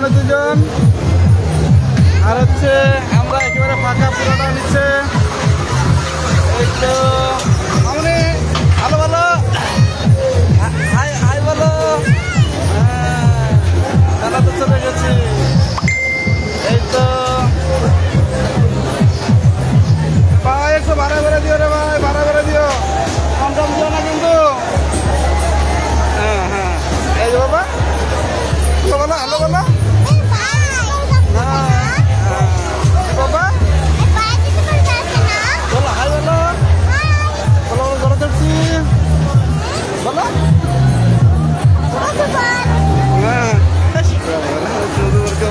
সামনে দুজন, আর হচ্ছে আমরা একেবারে ফাঁকা পুরোটা নিচ্ছে। এই তো সামনে ভালো ভালো হাই হাই ভালো, মেলা তো চলে গেছি। এই তো ভাই একটু ভাড়া করে দিও রে ভাই, ভাড়া করে দিও, কম দাম দিও না কিন্তু। হ্যাঁ হ্যাঁ, এই যে বাবা বলো, হ্যালো বলো, বাবা বলো হাই বলো, বলো বলো চলছি বলো। হ্যাঁ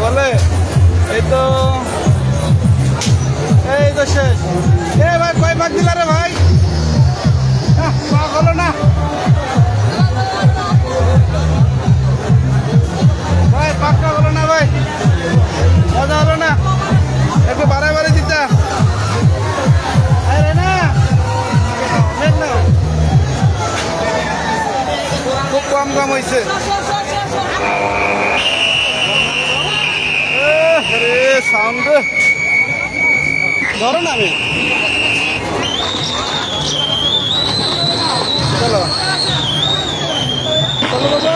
বলে এই তো, এই তো শেষ। এ ভাই কয় ভাগ দিলা রে ভাই, ভাগ হলো না ভাই, পাক্কা হলো না ভাই, মজা হলো না, একটু বাড়ায় বাড়ি দিতা। আরে না খুব কম কম হয়েছে। সাউন্ড ধরো না, আমি চলো চলো বাবা।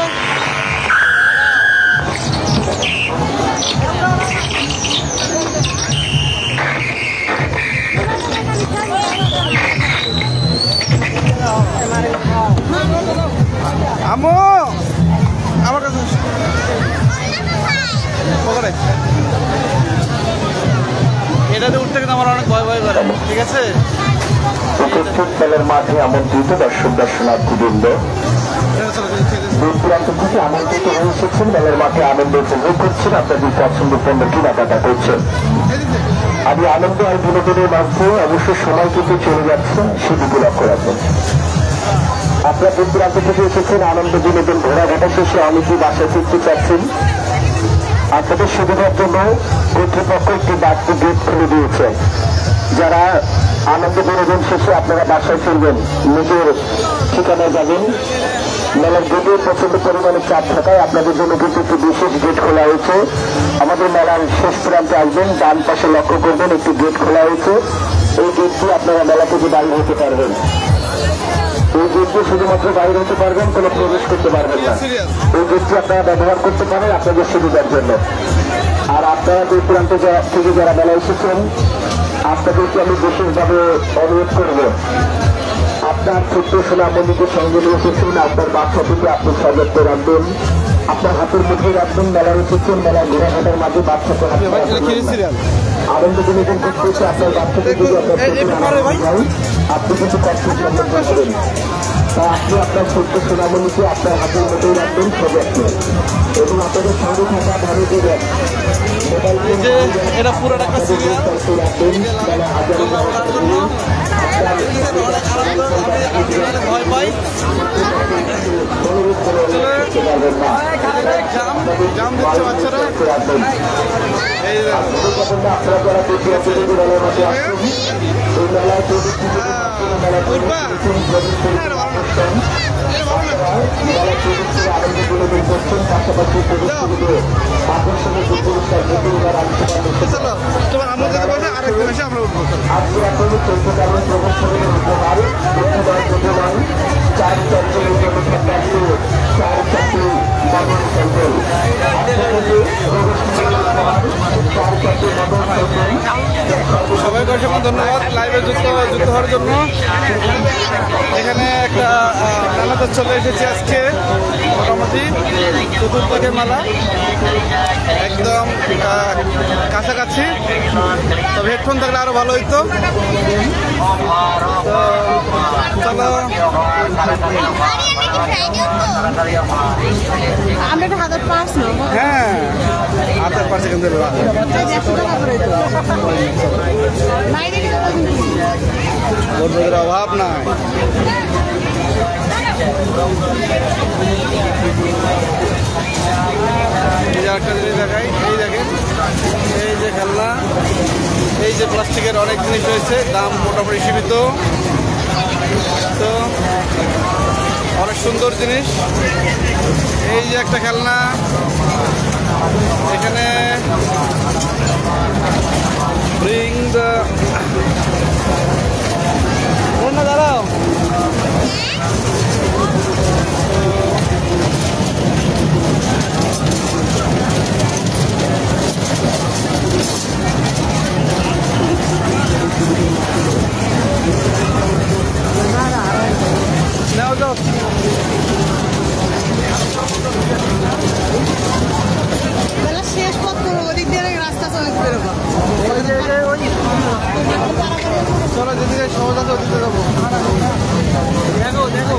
আমো আমার কাছে এটাতে উঠতে কিন্তু আমার অনেক ভয় ভয় করে, ঠিক আছে। উপস্থিত খেলার মাঠে আমন্ত্রিত দর্শক দর্শনার্থীবৃন্দ, দূর দূরান্ত থেকে আমন্ত্রিত হয়ে এসেছেন, মেলার মাঠে আনন্দ উপভোগ করছেন, আপনাদের পছন্দের পণ্য কেনাকাটা করছেন। আমি আনন্দ আর বিনোদনের মাঝে অবশ্য সময় কিন্তু চলে যাচ্ছে, সেদিকে লক্ষ্য রাখবেন। আপনারা দূর দূরান্ত থেকে এসেছেন, আনন্দ বিনোদন ঘোরাঘাটা শেষে অনেকেই বাসায় ফিরতে চাচ্ছেন। আপনাদের সুবিধার জন্য কর্তৃপক্ষ একটি বাড়তি গেট খুলে দিয়েছে। যারা আনন্দ বিনোদন শেষে আপনারা বাসায় ফিরবেন, নিজের ঠিকানায় যাবেন, মেলার গেটে প্রচন্ড পরিমাণে চাপ থাকায় আপনাদের জন্য কিন্তু একটি বিশেষ গেট খোলা হয়েছে। আমাদের মেলার শেষ প্রান্তে আসবেন, ডান পাশে লক্ষ্য করবেন একটি গেট খোলা হয়েছে। এই গেট দিয়ে আপনারা মেলা থেকে বাইরে হতে পারবেন। এই গেট দিয়ে শুধুমাত্র বাইরে হতে পারবেন, কোনো প্রবেশ করতে পারবেন না। এই গেটটি আপনারা ব্যবহার করতে পারেন আপনাদের সুবিধার জন্য। আর আপনারা দূর প্রান্ত থেকে যারা মেলা এসেছেন, আপনাদেরকে আমি বিশেষভাবে অনুরোধ করব, আপনার ছোট্ট সোনামণিকে সঙ্গে নিয়ে এসেছেন, আপনার বাচ্চাটিকে আপনি সযত্নে রাখবেন, আপনার হাতের মুঠে রাখবেন। মেলা এসেছেন, মেলা ঘোরাঘাটার মাঝে বাচ্চাকে আনন্দ বিনোদন করতে এসে আপনার বাচ্চাকে যদি আপনি কিন্তু কষ্ট করবেন, তা আপনি আপনার ছোট্ট সোনামণিকে আপনার হাতের মুঠেই রাখবেন সযত্নে, এবং আপনাদের সঙ্গে থাকা ভালো দেবেন। এটা পুরোটা রাখবেন মেলা হাজারে ভয় পাই জাম দিচ্ছে বাচ্চারা। তোমার আমরা যেতে পারবে, আরেকদিন এসে আমরা উঠবো। সবাইকে অসংখ্য ধন্যবাদ লাইভে যুক্ত হওয়ার জন্য। এখানে একটা মেলাতে চলে এসেছি আজকে, মোটামুটি চতুর্থকের মেলা, একদম কাছাকাছি। তবে হেডফোন থাকলে আরো ভালো হইতো। চলো হ্যাঁ, হাতের পাশে কিন্তু অভাব নাই। এই যে একটা জিনিস দেখাই, এই দেখেন, এই যে খেলনা, এই যে প্লাস্টিকের অনেক জিনিস রয়েছে, দাম মোটামুটি সীমিত, তো অনেক সুন্দর জিনিস। এই যে একটা খেলনা, এখানে ব্রিং দ্য না দাঁড়াও নাও যাও শেষ পথ করবো ওদিক দিয়ে রাস্তা চলে বেরোবো চলো যেদিকে সহজ আছে ওদিকে যাবো দেখো দেখো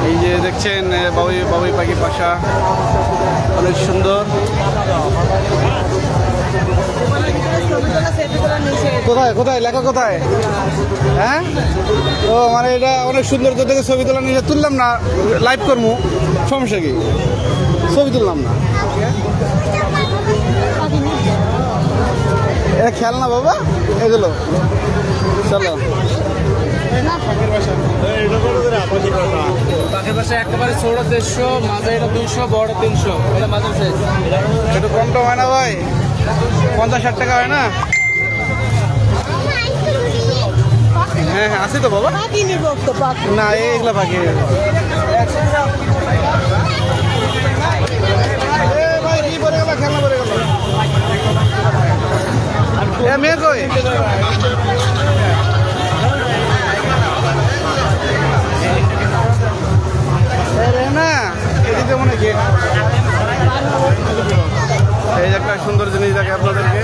এই যে দেখছেন বাবুই বাবুই পাখি বাসা অনেক সুন্দর। কোথায় কোথায় লেখা কোথায়? হ্যাঁ ও মানে এটা অনেক সুন্দর তো দেখে ছবি তোলা নিয়ে তুললাম না, লাইভ করবো, সমস্যা কি, ছবি তুললাম না। এটা খেলনা বাবা এগুলো, চলো। পাখির বাসা একেবারে ছোট 150, মাঝে এটা 200, বড় 300, এটা মাঝে সাইজ। একটু কম টম হয় না ভাই? 50-60 টাকা হয় না? হ্যাঁ হ্যাঁ আছে তো বাবা। না এইগুলা পাখি ভাই কি পরে গেল, খেলনা পরে গেল। মেয়ে কই? না এদিকে মনে হয় এই একটা সুন্দর জিনিস দেখে আপনাদেরকে।